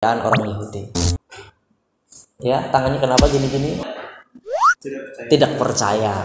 orang Yahudi. Ya, tangannya kenapa gini-gini? Tidak percaya.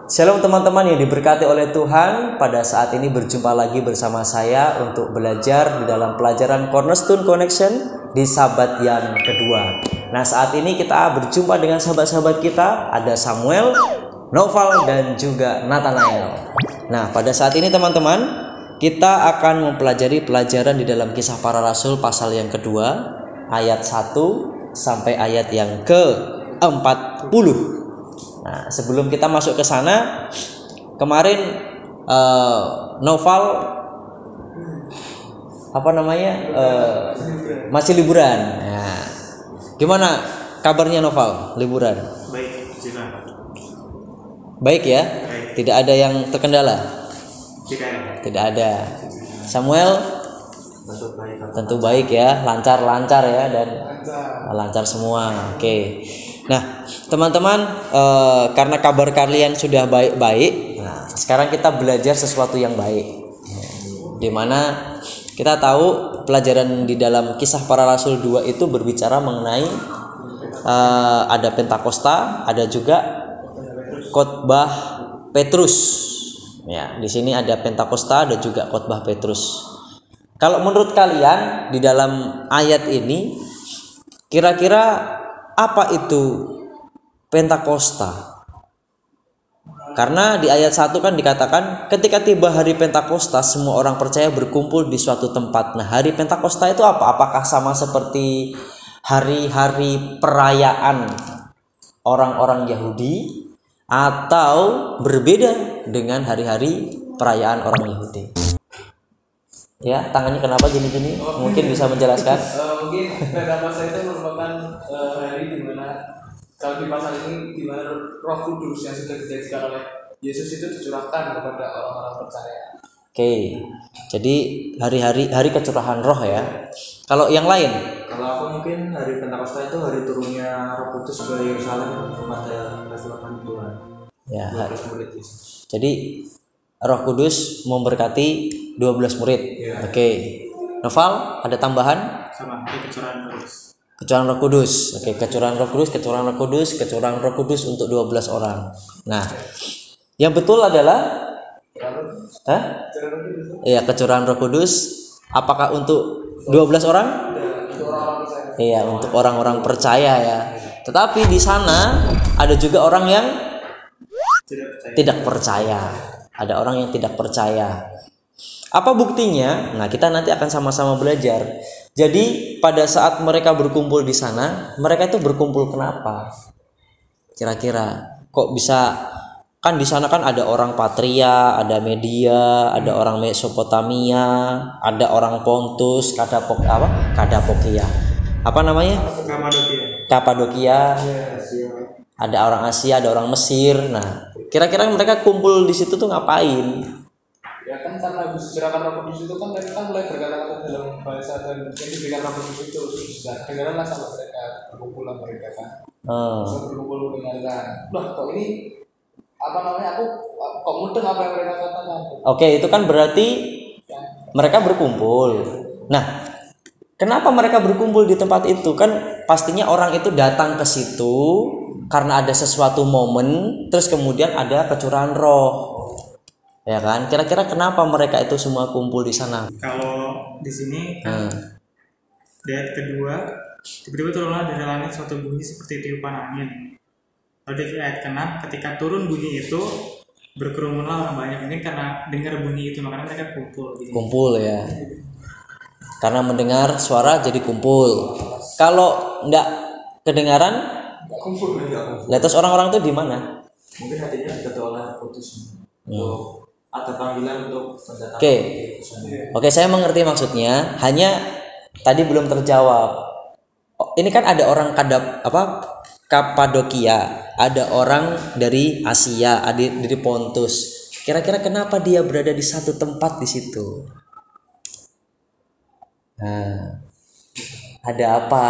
Shalom teman-teman yang diberkati oleh Tuhan. Pada saat ini berjumpa lagi bersama saya untuk belajar di dalam pelajaran Cornerstone Connection di Sabat yang kedua. Nah, saat ini kita berjumpa dengan sahabat-sahabat kita. Ada Samuel, Noval, dan juga Nathanael. Nah, pada saat ini teman-teman, kita akan mempelajari pelajaran di dalam Kisah Para Rasul pasal yang kedua, ayat 1 sampai ayat yang ke-40. Nah, sebelum kita masuk ke sana, kemarin Noval masih liburan. Nah, gimana kabarnya Noval liburan? Baik, baik ya. Baik. Tidak ada yang terkendala. Tidak ada. Samuel tentu baik ya, lancar ya, dan lancar semua. Oke. Nah, teman-teman, karena kabar kalian sudah baik-baik, nah sekarang kita belajar sesuatu yang baik. Dimana kita tahu pelajaran di dalam Kisah Para Rasul 2 itu berbicara mengenai ada Pentakosta, ada juga khotbah Petrus. Ya, di sini ada Pentakosta, ada juga khotbah Petrus. Kalau menurut kalian di dalam ayat ini, kira-kira apa itu Pentakosta? Karena di ayat 1 kan dikatakan ketika tiba hari Pentakosta semua orang percaya berkumpul di suatu tempat. Nah, hari Pentakosta itu apa? Apakah sama seperti hari-hari perayaan orang-orang Yahudi atau berbeda dengan hari-hari perayaan orang Yahudi? Ya, tangannya kenapa gini-gini? Mungkin bisa menjelaskan. Mungkin Pentakosta itu merupakan hari di mana kalau di pasal ini di mana Roh Kudus yang sudah dijanjikan oleh Yesus itu dicurahkan kepada orang-orang percaya. Oke. Jadi hari kecurahan Roh ya. Kalau yang lain? Kalau aku mungkin hari Pentakosta itu hari turunnya Roh Kudus ke Yerusalem kepada pasukan Tuhan. Ya. 12 murid Yesus. Jadi Roh Kudus memberkati 12 murid. Ya. Oke. Noval, ada tambahan? Sama, hari kecurahan Kudus. Kecurahan Roh Kudus. Oke, kecurahan Roh Kudus untuk 12 orang. Nah, yang betul adalah iya, kecurahan Roh Kudus apakah untuk 12 orang? Iya, untuk orang-orang percaya ya. Tetapi di sana ada juga orang yang tidak percaya. Ada orang yang tidak percaya. Apa buktinya? Nah, kita nanti akan sama-sama belajar. Jadi, pada saat mereka berkumpul di sana, mereka itu berkumpul kenapa? Kira-kira kok bisa, kan di sana kan ada orang Patria, ada Media, ada orang Mesopotamia, ada orang Pontus, Kadapokia. Apa namanya? Kapadokia. Ada orang Asia, ada orang Mesir. Nah, kira-kira mereka kumpul di situ tuh ngapain? Ya kan karena habis dicurahkan Roh Kudus itu kan mereka kan mulai berkata-kata dalam bahasa dan yang diberikan Roh Kudus itu sudah dengarlah sama mereka, berkumpulan mereka kan. Bisa berkumpul mendengarkan. Loh, kok ini aku kok mudeng apa yang mereka katakan? Oke, itu kan berarti mereka berkumpul. Nah, kenapa mereka berkumpul di tempat itu? Kan pastinya orang itu datang ke situ karena ada sesuatu momen, terus kemudian ada kecurahan roh. Ya kan? Kira-kira kenapa mereka itu semua kumpul di sana? Kalau di sini kan di ayat kedua tiba-tiba turunlah dari langit suatu bunyi seperti tiupan angin. Lalu di ayat ke-6 ketika turun bunyi itu berkerumunlah orang banyak. Mungkin karena dengar bunyi itu makanya mereka kumpul. Kumpul ya. Karena mendengar suara jadi kumpul. Kalau enggak kedengaran, kumpul. terus orang-orang itu di mana? Mungkin hatinya diketuk oleh putus. Ada panggilan untuk mendatangkan. Oke, saya mengerti maksudnya. Hanya tadi belum terjawab. Ini kan ada orang Kapadokia, ada orang dari Asia, ada dari Pontus. Kira-kira kenapa dia berada di satu tempat di situ? Nah, ada apa?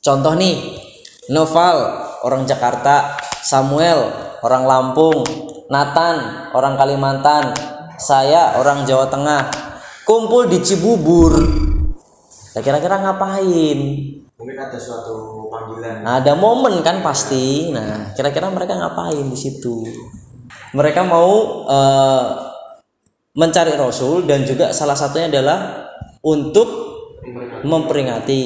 Contoh nih, Noval orang Jakarta, Samuel orang Lampung, Nathan orang Kalimantan, saya orang Jawa Tengah, kumpul di Cibubur. Kira-kira ngapain? Mungkin ada suatu panggilan. Ada momen kan pasti. Nah, kira-kira mereka ngapain di situ? Mereka mau mencari Rasul, dan juga salah satunya adalah untuk memperingati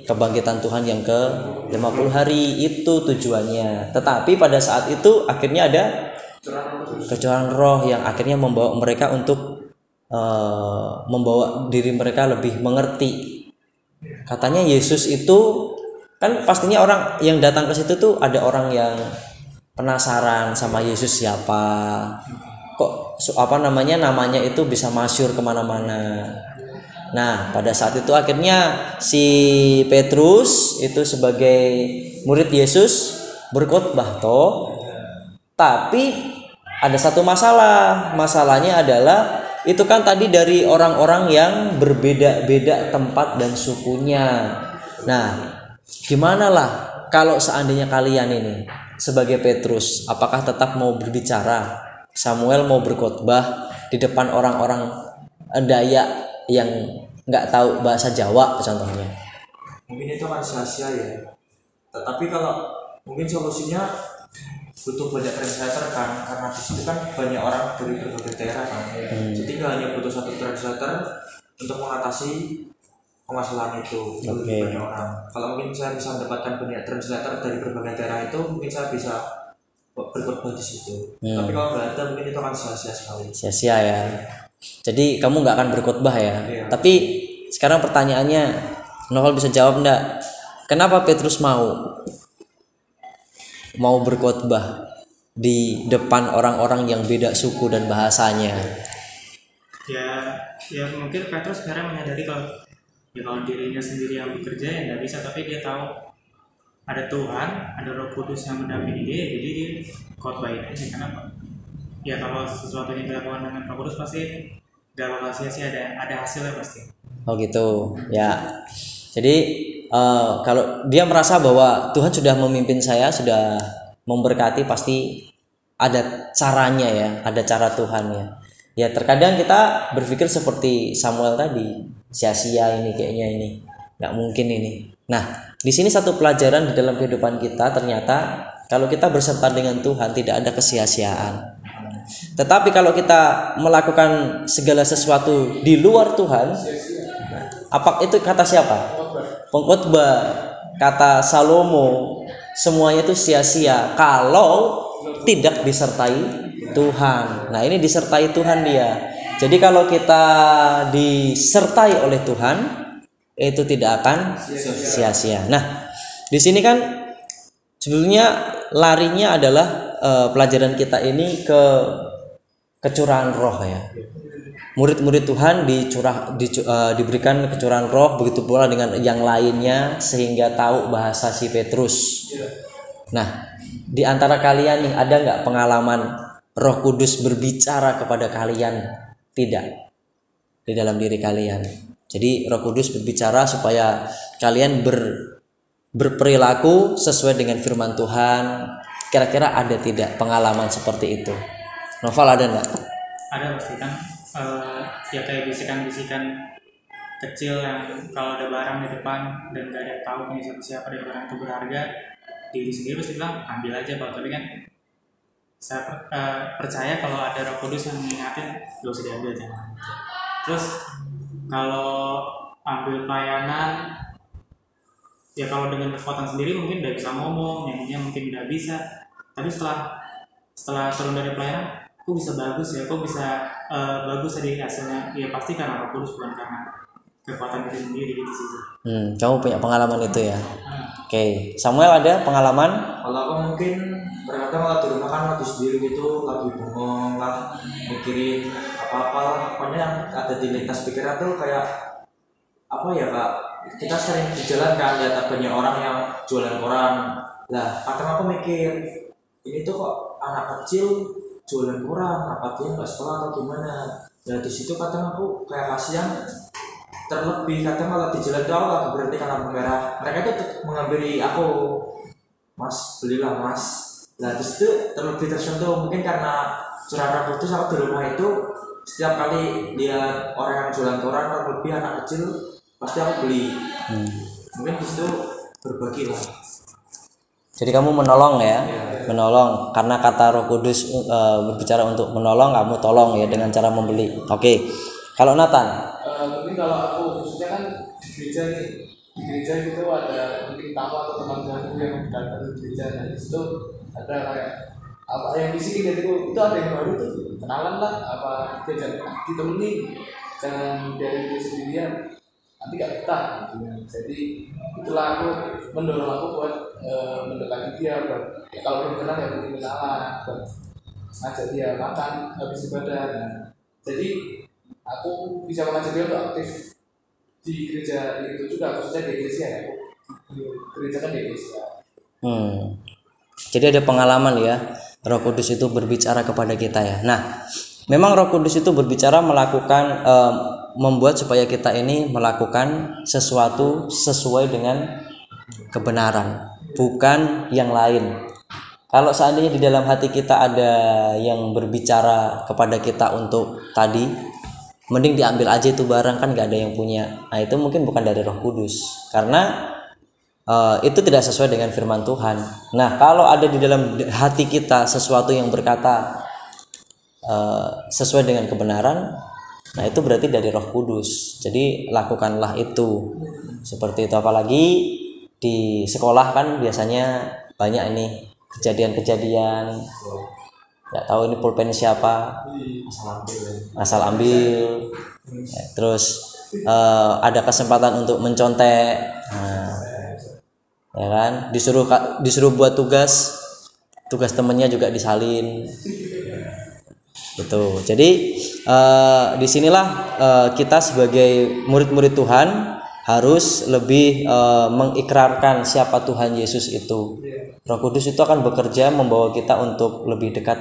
kebangkitan Tuhan yang ke-50 hari. Itu tujuannya. Tetapi pada saat itu akhirnya ada kecurangan roh yang akhirnya membawa mereka untuk membawa diri mereka lebih mengerti. Katanya Yesus itu kan pastinya orang yang datang ke situ tuh ada orang yang penasaran sama Yesus siapa, kok namanya itu bisa masyhur kemana-mana. Nah, pada saat itu akhirnya si Petrus itu sebagai murid Yesus berkhotbah tapi ada satu masalah. Masalahnya adalah itu kan tadi dari orang-orang yang berbeda-beda tempat dan sukunya. Nah, gimana lah kalau seandainya kalian ini sebagai Petrus, apakah tetap mau berbicara? Samuel mau berkhotbah di depan orang-orang Dayak yang nggak tahu bahasa Jawa contohnya. Mungkin itu kan sia-sia ya. Tetapi kalau mungkin solusinya butuh banyak translator kan, karena di situ kan banyak orang dari berbagai daerah kan. Jadi nggak hanya butuh satu translator untuk mengatasi permasalahan itu. Banyak orang. Kalau mungkin saya bisa mendapatkan banyak translator dari berbagai daerah itu, mungkin saya bisa berkhotbah di situ. Tapi kalau nggak ada, mungkin itu akan sia-sia sekali. Sia-sia ya. Jadi kamu nggak akan berkhotbah ya. Iya. Tapi sekarang pertanyaannya, Novel bisa jawab enggak? Kenapa Petrus mau berkhotbah di depan orang-orang yang beda suku dan bahasanya? Ya mungkin Petrus sekarang menyadari kalau dirinya sendiri yang bekerja ya nggak bisa, tapi dia tahu ada Tuhan, ada Roh Kudus yang mendampingi dia, jadi dia khotbahin aja. Kenapa? Ya kalau sesuatu yang dilakukan dengan Roh Kudus pasti gak bakal sia-sia, ada hasilnya pasti. Oh gitu ya. Jadi kalau dia merasa bahwa Tuhan sudah memimpin saya, sudah memberkati, pasti ada caranya ya, ada cara Tuhan ya. Ya terkadang kita berpikir seperti Samuel tadi, sia-sia ini kayaknya, ini nggak mungkin ini. Nah, di sini satu pelajaran di dalam kehidupan kita, ternyata kalau kita berserta dengan Tuhan tidak ada kesia-siaan. Tetapi kalau kita melakukan segala sesuatu di luar Tuhan, apa itu kata siapa? Pengkhotbah, kata Salomo, semuanya itu sia-sia kalau tidak disertai Tuhan. Nah, ini disertai Tuhan dia. Jadi kalau kita disertai oleh Tuhan, itu tidak akan sia-sia. Nah, di sini kan sebetulnya larinya adalah pelajaran kita ini ke kecurahan roh ya. Murid-murid Tuhan diberikan kecurahan roh, begitu pula dengan yang lainnya, sehingga tahu bahasa si Petrus. Nah, di antara kalian nih ada nggak pengalaman Roh Kudus berbicara kepada kalian? Tidak, di dalam diri kalian. Jadi Roh Kudus berbicara supaya kalian berperilaku sesuai dengan firman Tuhan. Kira-kira ada tidak pengalaman seperti itu? Novel ada nggak? Ada pasti kan. Ya kayak bisikan-bisikan kecil yang kalau ada barang di depan dan gak ada tahu punya siapa dan barang itu berharga, diri sendiri pasti bilang ambil aja Pak. Tapi kan saya percaya kalau ada Roh Kudus yang mengingatin, gak usah diambil, jangan. Terus kalau ambil pelayanan, ya kalau dengan kekuatan sendiri mungkin udah bisa ngomong, nyanyinya mungkin udah bisa. Tapi setelah turun dari pelayanan, kok bisa bagus ya, kok bisa bagus tadi hasilnya, ya pasti karena Roh Kudus, bukan karena kekuatan diri sendiri gitu sih. Kamu punya pengalaman itu ya? Oke. Samuel ada pengalaman? Kalau aku mungkin terkadang kalau di rumah kan lagi sendiri gitu, lagi bengong lah, mikirin apa-apa lah, pokoknya yang ada di lintas pikiran tuh kayak apa ya Kak, kita sering di jalan kan lihat banyak orang yang jualan koran. Lah kadang aku mikir, ini tuh kok anak kecil jualan koran, apa dia nggak sekolah atau gimana? Nah di situ kadang aku kayak kasihan, terlebih kadang kalau di jalan tuh aku lagi berhenti karena lampu merah, mereka itu menghampiri aku, Mas belilah Mas. Nah di situ terlebih tersentuh, mungkin karena curah Roh Kudus aku di rumah itu setiap kali lihat orang yang jualan koran, terlebih anak kecil, pasti aku beli. Mungkin di situ berbagi lah. Jadi kamu menolong ya, menolong karena kata Roh Kudus berbicara untuk menolong, kamu tolong ya dengan cara membeli. Oke. Kalau Nathan? Mungkin kalau aku khususnya kan di gereja nih, di gereja itu ada mungkin tamu atau teman-temanku yang datang ke gereja, dan di situ ada kayak apa yang bisikin itu ada yang baru tuh, kenalan lah, apa diajak ditemenin, jangan dari dia sendirian, nanti gak betah gitu. Jadi itulah aku mendorong aku buat mendekati dia, buat ya, kalau belum kenal ya mungkin kenalan, buat ngajak dia makan habis ibadah. Nah, jadi aku bisa mengajak dia untuk aktif di gereja itu juga, khususnya di Indonesia ya. Gereja kan di Indonesia. Jadi ada pengalaman ya, Roh Kudus itu berbicara kepada kita ya. Nah, memang Roh Kudus itu berbicara melakukan membuat supaya kita ini melakukan sesuatu sesuai dengan kebenaran, bukan yang lain. Kalau seandainya di dalam hati kita ada yang berbicara kepada kita untuk tadi, mending diambil aja itu barang, kan gak ada yang punya. Nah itu mungkin bukan dari Roh Kudus, karena itu tidak sesuai dengan firman Tuhan. Nah kalau ada di dalam hati kita sesuatu yang berkata sesuai dengan kebenaran, nah itu berarti dari Roh Kudus. Jadi lakukanlah itu. Seperti itu, apalagi di sekolah kan biasanya banyak ini kejadian-kejadian. Nggak tahu ini pulpen siapa, asal ambil. Ya, terus ada kesempatan untuk mencontek, ya kan? Disuruh buat tugas temennya juga disalin. Betul. Jadi disinilah kita sebagai murid-murid Tuhan harus lebih mengikrarkan siapa Tuhan Yesus itu. Roh Kudus itu akan bekerja membawa kita untuk lebih dekat,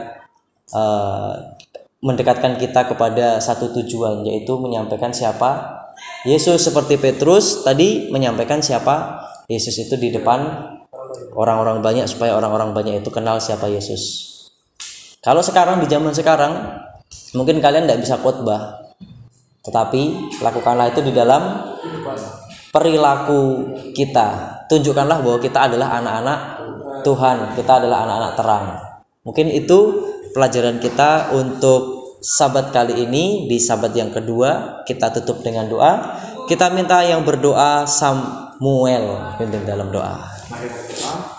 mendekatkan kita kepada satu tujuan, yaitu menyampaikan siapa Yesus. Seperti Petrus tadi menyampaikan siapa Yesus itu di depan orang-orang banyak, supaya orang-orang banyak itu kenal siapa Yesus. Kalau sekarang, di zaman sekarang, mungkin kalian tidak bisa khotbah, tetapi lakukanlah itu di dalam perilaku kita. Tunjukkanlah bahwa kita adalah anak-anak Tuhan, kita adalah anak-anak terang. Mungkin itu pelajaran kita untuk sabat kali ini. Di sabat yang kedua kita tutup dengan doa. Kita minta yang berdoa Samuel pimpin dalam doa. Mari berdoa.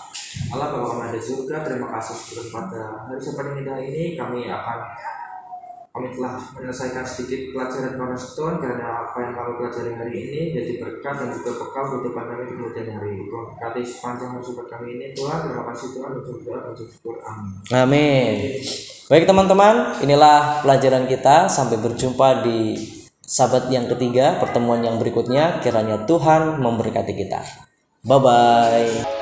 Allah Bapa kami di surga, terima kasih pada hari Sabat indah ini. Kami telah menyelesaikan sedikit pelajaran firman Tuhan, karena apa yang kami pelajari hari ini jadi berkat dan juga bekal kehidupan kami di kemudian hari. Tuhan berkati sepanjang sabat kami ini Tuhan. Terima kasih Tuhan, untuk doa dan syukur. Amin. Amin. Baik teman-teman, inilah pelajaran kita. Sampai berjumpa di sabat yang ketiga, pertemuan yang berikutnya. Kiranya Tuhan memberkati kita. Bye-bye.